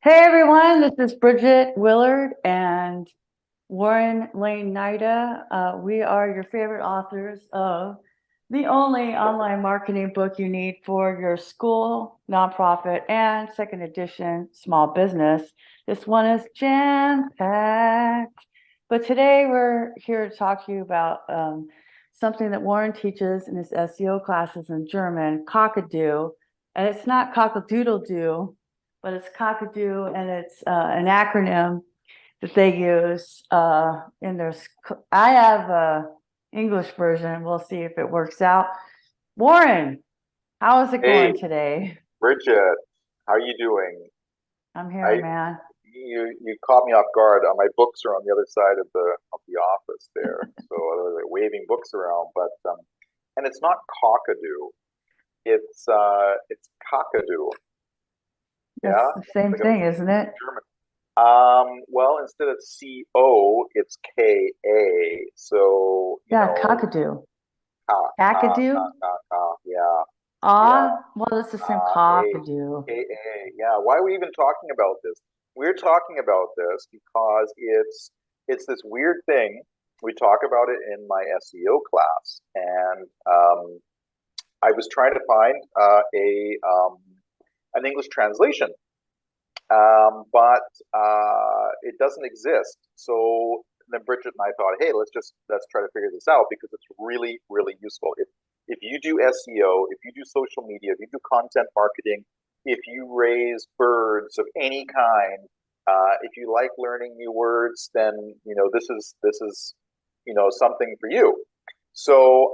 Hey everyone, this is Bridget Willard and Warren laine-naida. We are your favorite authors of the only online marketing book you need for your school, nonprofit, and second edition small business. This one is jam-packed. But today we're here to talk to you about something that Warren teaches in his SEO classes in German, KAKADU. And it's not cock-a-doodle-doo, but it's KAKADU, and it's an acronym that they use in their. I have a English version. We'll see if it works out. Warren, how is it Hey, going today? Bridget, how are you doing? I'm here, I man. you caught me off guard. My books are on the other side of the office there, so I was like waving books around. But and it's not cockadoo. It's cockadoo. That's Yeah, the it's same like a thing, isn't it? German. Well, instead of C-O, it's K-A. So Yeah, cockadoo. ka ka Kakadoo? ka ka ka. Yeah, yeah. Well, it's the same A cockadoo. A. Yeah. Why are we even talking about this? We're talking about this because it's this weird thing. We talk about it in my SEO class, and I was trying to find a an English translation, but it doesn't exist. So then Bridget and I thought, hey, let's try to figure this out because it's really useful. If you do SEO, if you do social media, if you do content marketing, if you raise birds of any kind, if you like learning new words, then this is something for you. So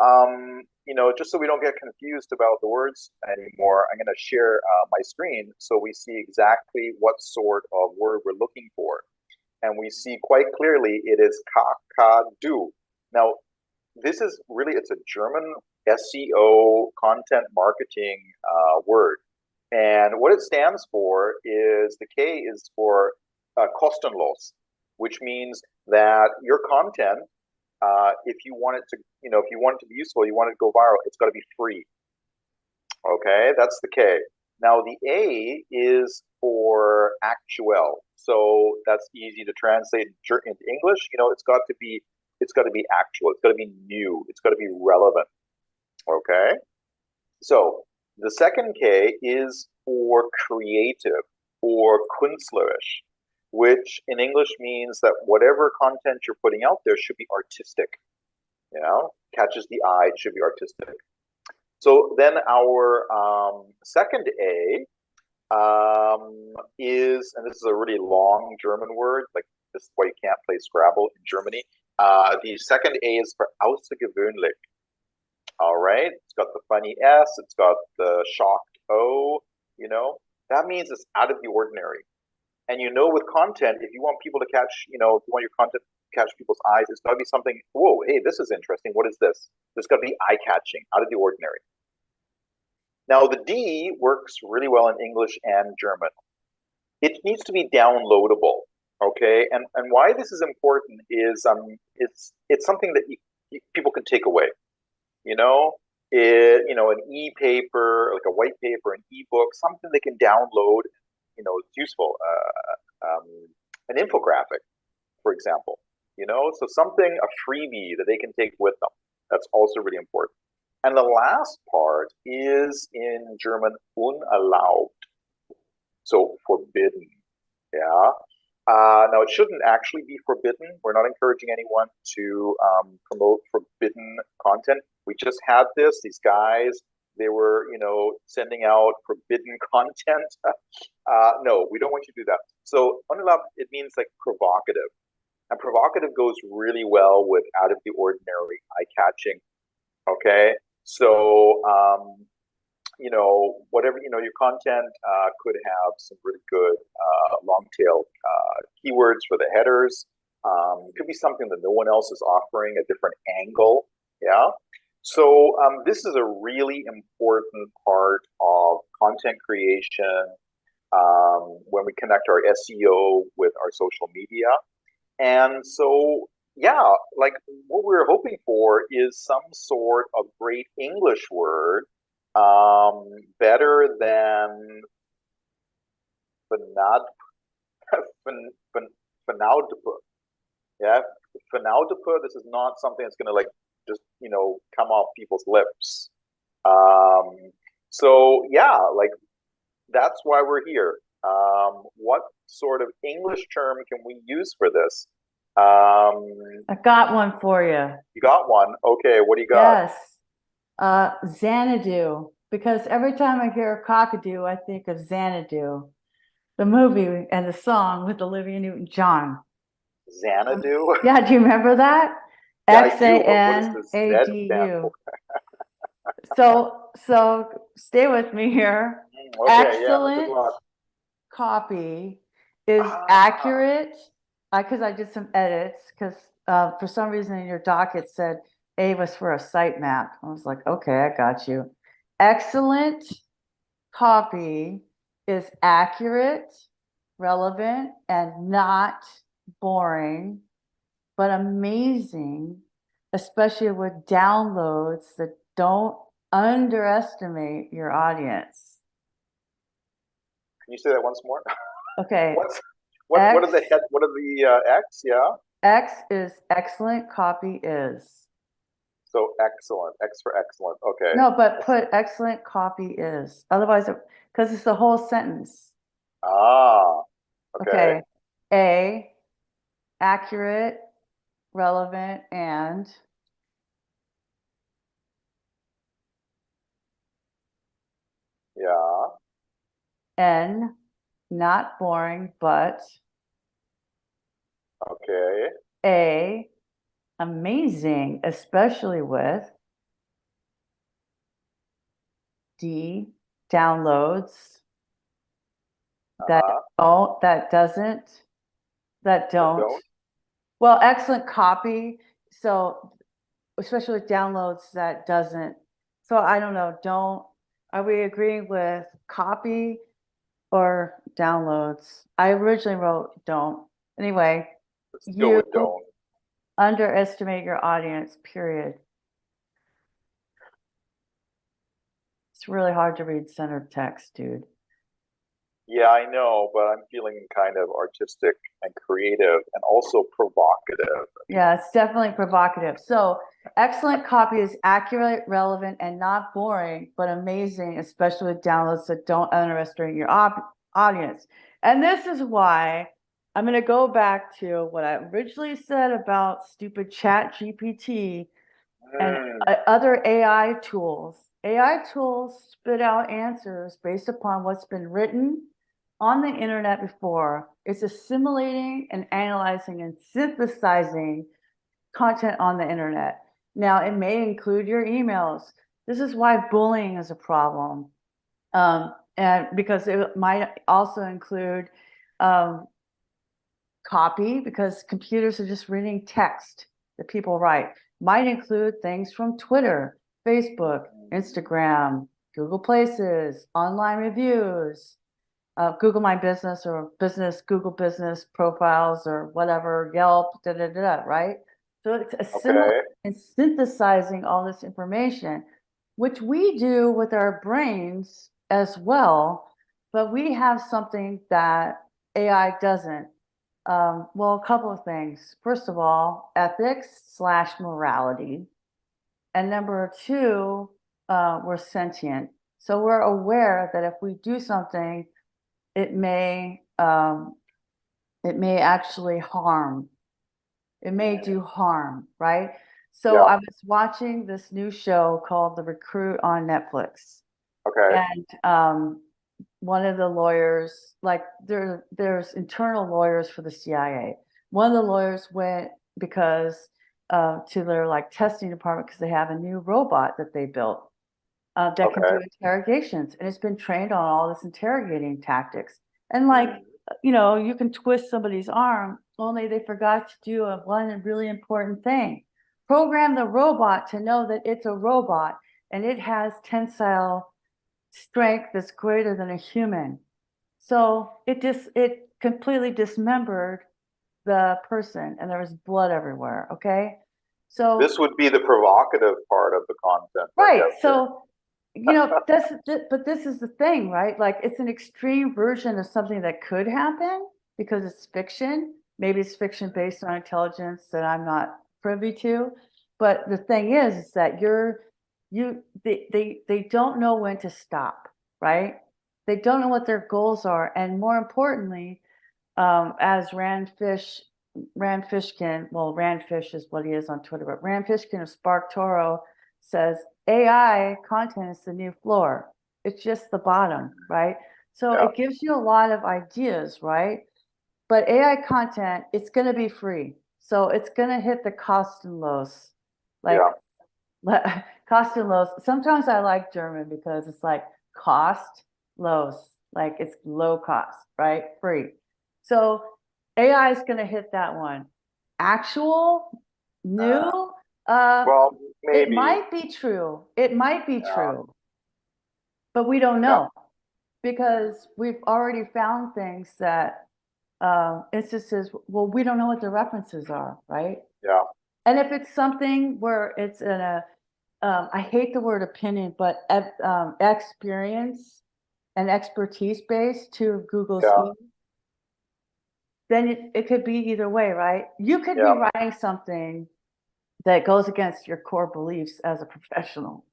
just so we don't get confused about the words anymore, I'm going to share my screen so we see exactly what sort of word we're looking for, and we see quite clearly it is kakadu. Now, this is really it's a German SEO content marketing word, and what it stands for is the K is for Kostenlose, which means that your content, if you want it to, if you want it to be useful, you want it to go viral, it's got to be free. Okay, that's the K. Now the A is for actual, so that's easy to translate into English. It's got to be actual. It's got to be new. It's got to be relevant. Okay, so the second K is for creative or Künstlerische, which in English means that whatever content you're putting out there should be artistic. Catches the eye. It should be artistic. So then our second A is, and this is a really long German word, like this is why you can't play Scrabble in Germany. The second A is for Außergewohnlich. All right, it's got the funny S, it's got the shocked O. You know that means it's out of the ordinary. And with content, if you want people to catch, if you want your content to catch people's eyes, it's got to be something. Whoa, hey, this is interesting. What is this? There's got to be eye catching, out of the ordinary. Now, the D works really well in English and German. It needs to be downloadable, okay? And why this is important is it's something that people can take away. You know, an e-paper, like a white paper, an e-book, something they can download. It's useful. An infographic, for example. So something a freebie that they can take with them. That's also really important. And the last part is in German unerlaubt, so forbidden. Yeah. Now, it shouldn't actually be forbidden. We're not encouraging anyone to promote forbidden content. We just had this. These guys, they were, sending out forbidden content. No, we don't want you to do that. So, unerlaubt, it means like provocative. And provocative goes really well with out of the ordinary, eye catching. Okay. So, whatever, your content could have some really good long tail keywords for the headers. It could be something that no one else is offering, a different angle. Yeah. So, this is a really important part of content creation when we connect our SEO with our social media. And so, yeah, like what we're hoping for is some sort of great English word, better than banad. fin, fin, finaudipa. Yeah, finaudipa. This is not something that's gonna like just come off people's lips. Um, so yeah, like that's why we're here. What sort of English term can we use for this? I got one for you. You got one. Okay, what do you got? Yes. Xanadu. Because every time I hear Cockadoo, I think of Xanadu, the movie and the song with Olivia Newton-John. Xanadu? Yeah, do you remember that? Yeah, I do. What is this Z stand for? Xanadu. So stay with me here. Okay, yeah, good Excellent luck. copy is Ah, accurate. Because I did some edits, because for some reason in your doc it said A was for a sitemap. I was like, okay, I got you. Excellent copy is accurate, relevant, and not boring, but amazing, especially with downloads that don't underestimate your audience. can you say that once more? Okay, What's what are the X, head? What are the X? Yeah. X is excellent copy is. So excellent. X for excellent. Okay. No, but put excellent copy is. Otherwise, because it's the whole sentence. Ah. Okay. Okay. A, accurate, relevant, and Yeah. N, not boring, but Okay. A, amazing, especially with D, downloads that Uh-huh. don't, that doesn't, that That don't. don't. Well, excellent copy. So especially with downloads that doesn't. So I don't know, don't, are we agreeing with copy or downloads? I originally wrote don't. Anyway, Let's go you with don't. underestimate your audience, period. It's really hard to read centered text, dude. Yeah, I know, but I'm feeling kind of artistic and creative and also provocative. Yeah, it's definitely provocative. So excellent copy is accurate, relevant, and not boring, but amazing, especially with downloads that don't underestimate your audience. And this is why I'm going to go back to what I originally said about stupid chat GPT and Mm, other AI tools. AI tools spit out answers based upon what's been written on the internet before. It's assimilating and analyzing and synthesizing content on the internet. Now, it may include your emails. This is why bullying is a problem. And because it might also include copy, because computers are just reading text that people write. Might include things from Twitter, Facebook, Instagram, Google Places, online reviews, Google My Business or business, Google Business profiles or whatever, Yelp, right? So it's assimilating okay. and synthesizing all this information, which we do with our brains as well, but we have something that AI doesn't. Well, a couple of things. First of all, ethics/morality. And number two, we're sentient. So we're aware that if we do something, it may actually harm. It may do harm, right? So Yeah. I was watching this new show called The Recruit on Netflix, Okay. and one of the lawyers, like there's internal lawyers for the CIA. One of the lawyers went because to their like testing department because they have a new robot that they built that can Okay. do interrogations, and it's been trained on all this interrogating tactics. And like, Mm, you can twist somebody's arm, only they forgot to do one really important thing. Program the robot to know that it's a robot and it has tensile strength that's greater than a human. So it completely dismembered the person and there was blood everywhere. Okay. So this would be the provocative part of the content, I right. guess. So, but this is the thing, right? Like it's an extreme version of something that could happen. because it's fiction. Maybe it's fiction based on intelligence that I'm not privy to. But the thing is that they don't know when to stop, right? They don't know what their goals are. And more importantly, as Rand Fishkin, well, Rand Fish is what he is on Twitter, but Rand Fishkin of Spark Toro says AI content is the new floor. It's just the bottom, right? So Yeah. it gives you a lot of ideas, right? But AI content, it's going to be free. So it's going to hit the Kostenlose. Like, Kostenlose. Sometimes I like German because it's like cost los, like it's low cost, right? Free. So AI is going to hit that one. Actual, new, Well, it maybe. might be true. It might be Yeah. true, but we don't Yeah. know because we've already found things that instances, well, we don't know what the references are, right? Yeah. And if it's something where it's in a, I hate the word opinion, but experience and expertise based to Google's Yeah. then it could be either way, right? You could be Yeah. writing something that goes against your core beliefs as a professional,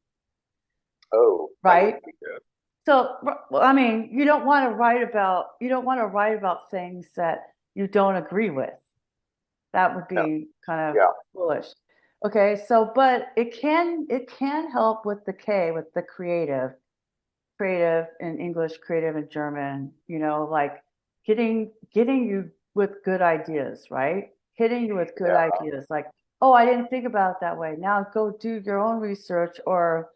Oh, that right? wouldn't be good. So, well, I mean, you don't want to write about things that you don't agree with. That would Yeah. be kind of Yeah. foolish. Okay, so but it can help with the K, with the creative in English, creative in German, like getting you with good ideas, right? Hitting you with good Yeah. ideas, like, oh, I didn't think about it that way. Now go do your own research, or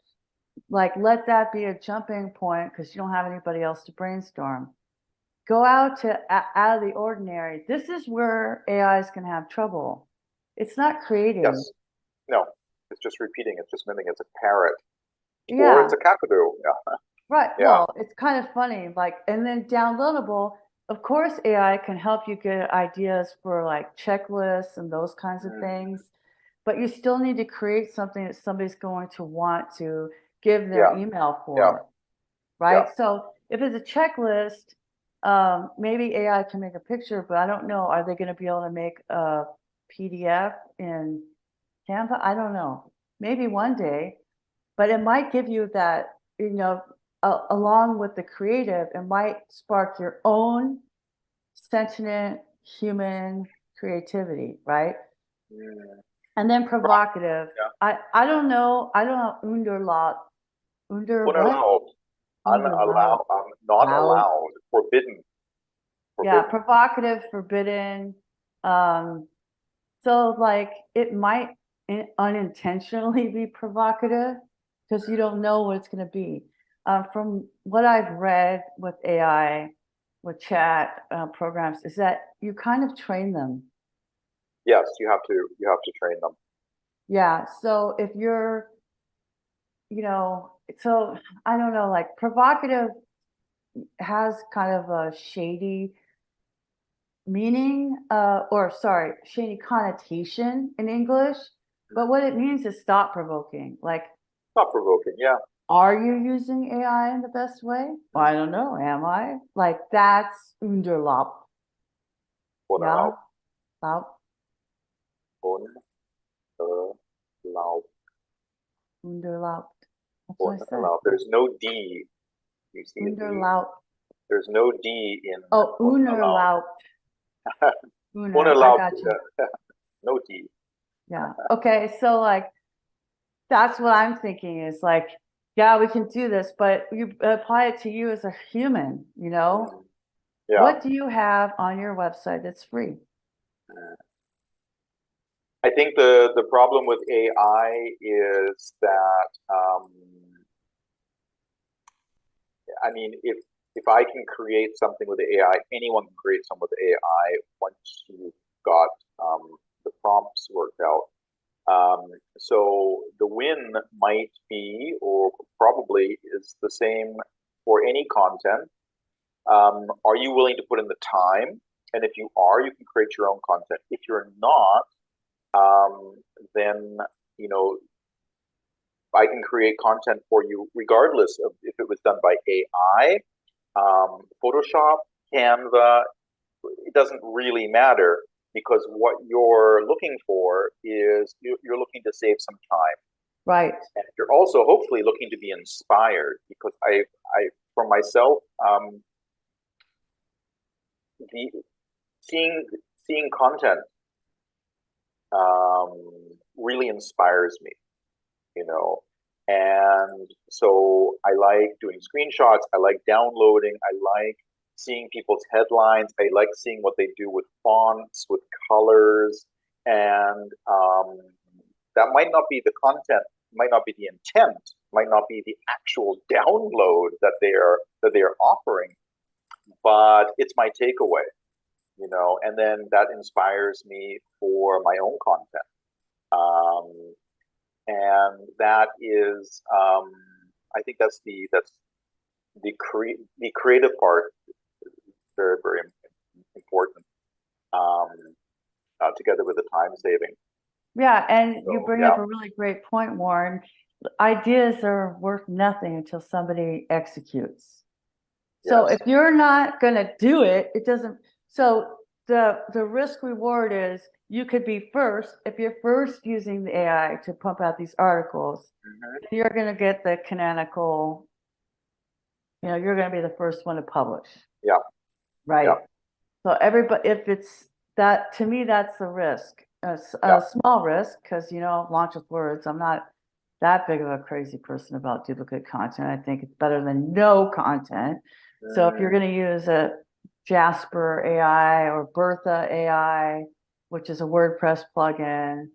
like let that be a jumping point because you don't have anybody else to brainstorm. Go out to out of the ordinary. This is where AIs can have trouble. It's not creating. Yes. No. It's just repeating. It's just mimicking. It's a parrot, or it's Yeah, a kakadu. Yeah. right. Yeah. Well, it's kind of funny. Like, and then downloadable, of course, AI can help you get ideas for like checklists and those kinds of Mm. things. But you still need to create something that somebody's going to want to give their Yeah. email Yeah. for, Yeah. right? So if it's a checklist, maybe AI can make a picture, but I don't know. Are they going to be able to make a PDF in Canva? I don't know. Maybe one day, but it might give you that, along with the creative, it might spark your own sentient human creativity, right? Mm. And then provocative. Yeah. I don't know, under what? Unerlaubt. Unallowed. Unallowed. Not Loud. allowed. Forbidden. Yeah, Forbidden. provocative, forbidden. Um, so like it might unintentionally be provocative because you don't know what it's going to be. From what I've read with AI, with chat programs, is that you kind of train them. Yes, you have to. You have to train them. Yeah. So if you're, you know, so I don't know, like provocative has kind of a shady meaning, or sorry, shady connotation in English. But what it means is stop provoking. Like, Not provoking. Yeah. are you using AI in the best way? I don't know. Am I? Like, that's Unerlaubtes. Yeah, Unerlaubt. Laub, Unerlaubt. Unerlaubt. That's what I said. Unerlaubt. There's no D. You see a D? Unerlaubt. There's no D in Oh, unerlaubt. Unerlaubt. I Unerlaubt. got you. No D. Yeah. Okay. So like, that's what I'm thinking is like, yeah, we can do this, but you apply it to you as a human, Mm. Yeah. What do you have on your website that's free? I think the problem with AI is that I mean if I can create something with AI, anyone can create something with AI once you've got the prompts worked out. So the win might be, or probably is the same for any content. Are you willing to put in the time? And if you are, you can create your own content. If you're not, then you know I can create content for you regardless of if it was done by AI, Photoshop, Canva, it doesn't really matter, because what you're looking for is you're looking to save some time. Right. And you're also hopefully looking to be inspired, because I for myself, the seeing content really inspires me, you know. And so I like doing screenshots. I like downloading. I like seeing people's headlines. I like seeing what they do with fonts, with colors, and that might not be the content, might not be the intent, might not be the actual download that they are offering, but it's my takeaway, you know, and then that inspires me for my own content. And that is, I think that's the creative part, very, very important, together with the time saving. Yeah, and you So, bring yeah, up a really great point, Warren. Ideas are worth nothing until somebody executes. So yes, if you're not going to do it, it doesn't. So the risk reward is you could be first. If you're first using the AI to pump out these articles, you're going to get the canonical, you know, you're going to be the first one to publish. yeah, Right. yeah, So everybody, if it's that, to me, that's the risk. A yeah. small risk, because, you know, launch with words. I'm not that big of a crazy person about duplicate content. I think it's better than no content. So if you're going to use a Jasper AI or Bertha AI, which is a WordPress plugin,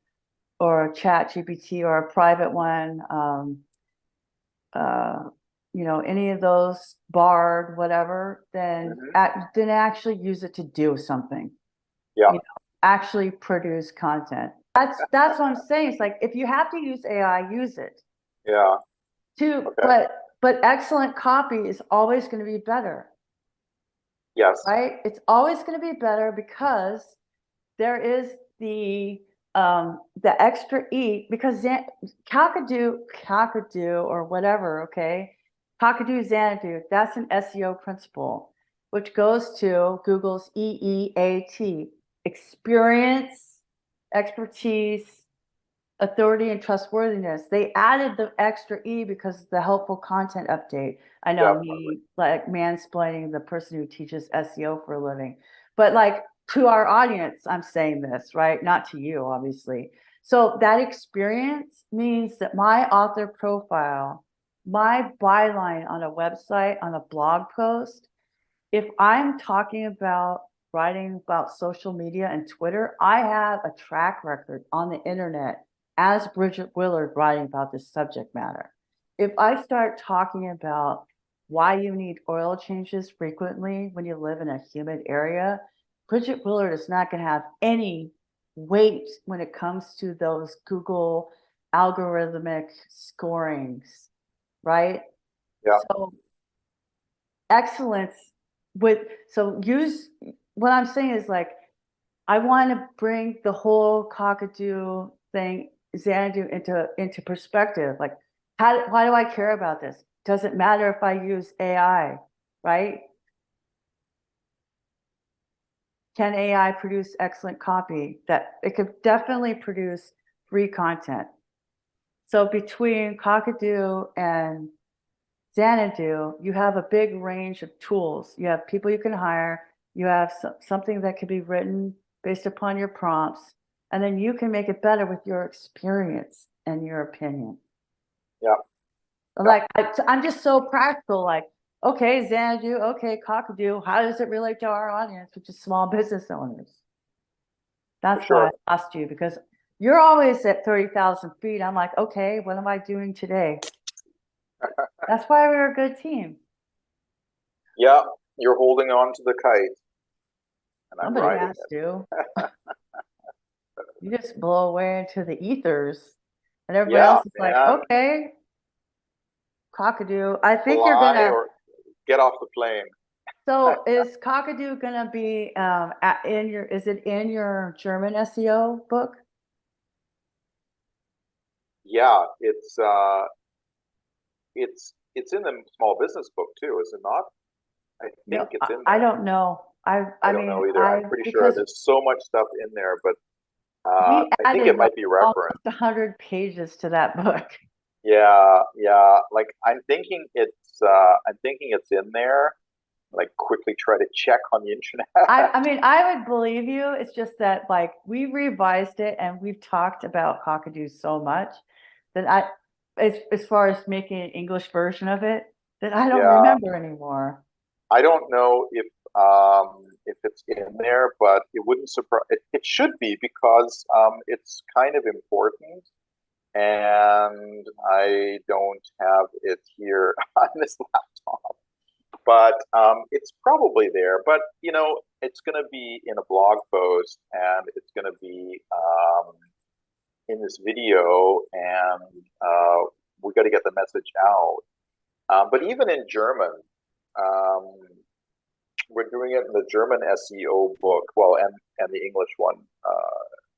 or a Chat GPT or a private one, uh, you know, any of those, Bard, whatever, then actually use it to do something. Yeah, You know, actually produce content. That's what I'm saying. It's like, if you have to use AI, use it. yeah. Too, Okay. but excellent copy is always going to be better, Yes. right? It's always going to be better because there is the extra E, because Kakadu or whatever, okay? Kakadu, Xanadu, that's an SEO principle, which goes to Google's EEAT, experience, expertise, authority, and trustworthiness. They added the extra E because of the helpful content update. I know, Definitely. me like mansplaining the person who teaches SEO for a living, but like, to our audience, I'm saying this, right? Not to you, obviously. So that experience means that my author profile, my byline on a website, on a blog post, if I'm talking about writing about social media and Twitter, I have a track record on the internet as Bridget Willard writing about this subject matter. If I start talking about why you need oil changes frequently when you live in a humid area, Bridget Willard is not going to have any weight when it comes to those Google algorithmic scorings, right? Yeah. So excellence with, so use, what I'm saying is, like, I want to bring the whole Kakadu thing, Xanadu, into perspective. Like, why do I care about this? Doesn't matter if I use AI, right? Can AI produce excellent copy? That it could definitely produce free content. So between Kakadu and Xanadu, you have a big range of tools. You have people you can hire. You have something that can be written based upon your prompts, and then you can make it better with your experience and your opinion. Yeah. Like, I'm just so practical. Like, okay, Xanadu, okay, Kakadu, how does it relate to our audience, which is small business owners? That's why Sure. I asked you, because you're always at 30,000 feet. I'm like, okay, what am I doing today? That's why we're a good team. Yeah. You're holding on to the kite, and I'm Somebody riding has it. to. You just blow away into the ethers, and everybody Yeah, else is like, man. okay, Cockadoo. I think you're Fly gonna. or get off the plane. So is Cockadoo gonna be in your? Is it in your German SEO book? Yeah, it's in the small business book too, is it not? I No, think it's in I there. don't know. I don't mean, know either. I'm pretty sure because there's so much stuff in there, but we I think added it like might be almost referenced. 100 pages to that book. Yeah, yeah. Like I'm thinking it's in there. Like quickly try to check on the internet. I mean, I would believe you. It's just that like we revised it and we've talked about Kakadu so much that as far as making an English version of it, that I don't Yeah, remember anymore. I don't know if it's in there, but it wouldn't surprise. It should be because it's kind of important, and I don't have it here on this laptop. But it's probably there. But it's going to be in a blog post, and it's going to be in this video, and we got to get the message out. But even in German, um, we're doing it in the German SEO book, well, and the English one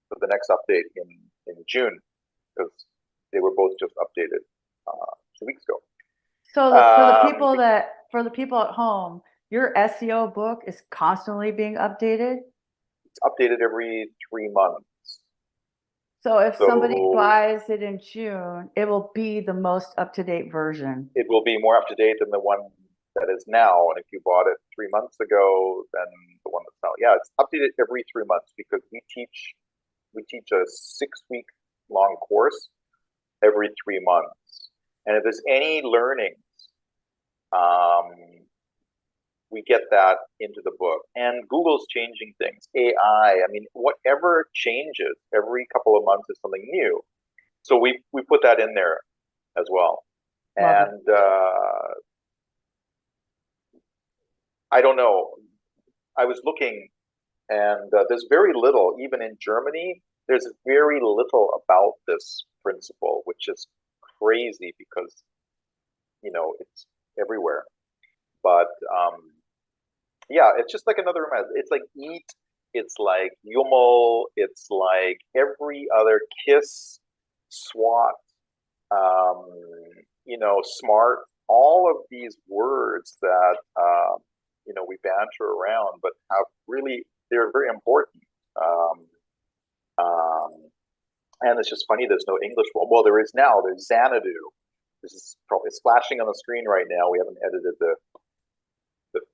for the next update in June, because they were both just updated 2 weeks ago. So Um, for the people at home, your SEO book is constantly being updated. it's updated every 3 months. So if somebody So buys it in June, it will be the most up-to-date version. it will be more up to date than the one that is now. And if you bought it 3 months ago, then the one that's now, yeah, it's updated every 3 months because we teach a 6 week long course every 3 months. And if there's any learnings, um, we get that into the book. And Google's changing things. I mean, whatever changes every couple of months is something new. So we put that in there as well. Love it. And I don't know. I was looking, and there's very little, even in Germany, there's very little about this principle, which is crazy because, it's everywhere. But yeah, it's just like another, it's like eat, it's like Yummel, it's like every other kiss, swat, um, smart, all of these words that we banter around, but they're very important. Um, um, and it's just funny. There's no English one. Well, there is now. There's Xanadu. This is probably flashing on the screen right now. We haven't edited the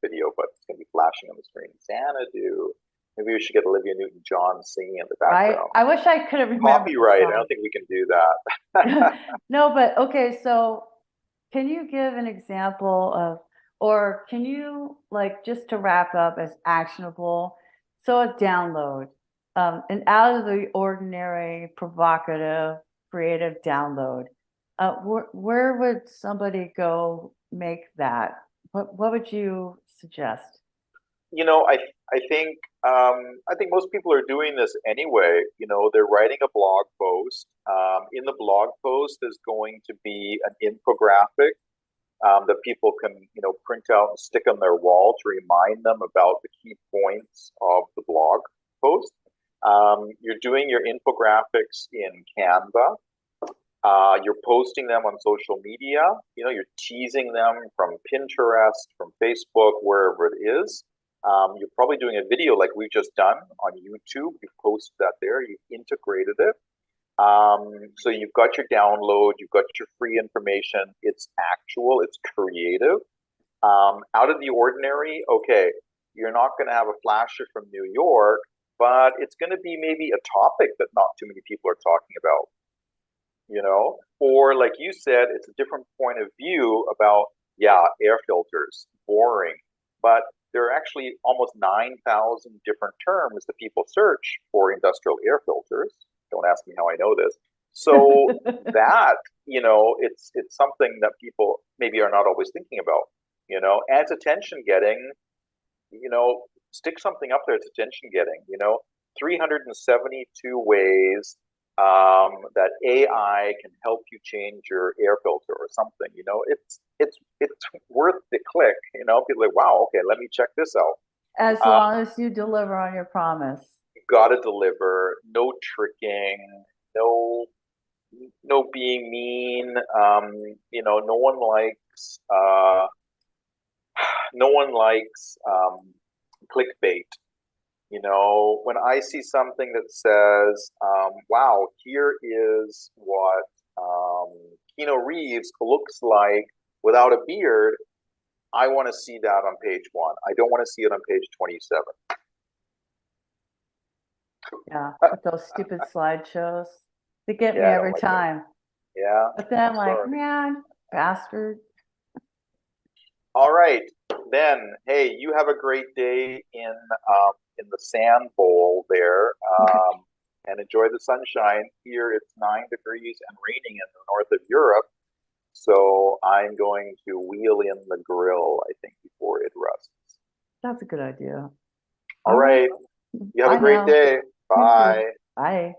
video, but it's going to be flashing on the screen. Xanadu. Maybe we should get Olivia Newton-John singing in the background. I wish I could have remembered the Copyright. I song. don't think we can do that. No, but okay, so can you give an example of, or can you like just to wrap up as actionable? So a download, an out of the ordinary, provocative, creative download. Where would somebody go make that? What would you suggest? you know, I I think I think most people are doing this anyway. They're writing a blog post. In the blog post, there's going to be an infographic that people can print out and stick on their wall to remind them about the key points of the blog post. You're doing your infographics in Canva. You're posting them on social media. You're teasing them from Pinterest, from Facebook, wherever it is. You're probably doing a video like we've just done on YouTube. You've posted that there. You've integrated it. So you've got your download. You've got your free information. It's actual. It's creative. Out of the ordinary. Okay, you're not going to have a flasher from New York, but it's going to be maybe a topic that not too many people are talking about. Or like you said, it's a different point of view about, yeah, air filters, boring, but there are actually almost 9,000 different terms that people search for industrial air filters. Don't ask me how I know this. So that, it's something that people maybe are not always thinking about, and it's attention getting, stick something up there, it's attention getting, 372 ways that AI can help you change your air filter or something. It's worth the click. People are like, wow, okay, let me check this out. As Uh, long as you deliver on your promise. you gotta deliver. No tricking. No, no being mean. No one likes. No one likes clickbait. You know, when I see something that says, wow, here is what Keanu Reeves looks like without a beard, I want to see that on page 1. I don't want to see it on page 27. Yeah, with those stupid slideshows. They get me Yeah, I don't every like that. time. Yeah. But then I'm like, Sorry. man, bastard. All right, then. Hey, you have a great day in the sand bowl there, and enjoy the sunshine. Here it's 9 degrees and raining in the north of Europe, so I'm going to wheel in the grill, I think, before it rusts. That's a good idea. All right, you have Bye a great now. day. You too. Bye. Bye.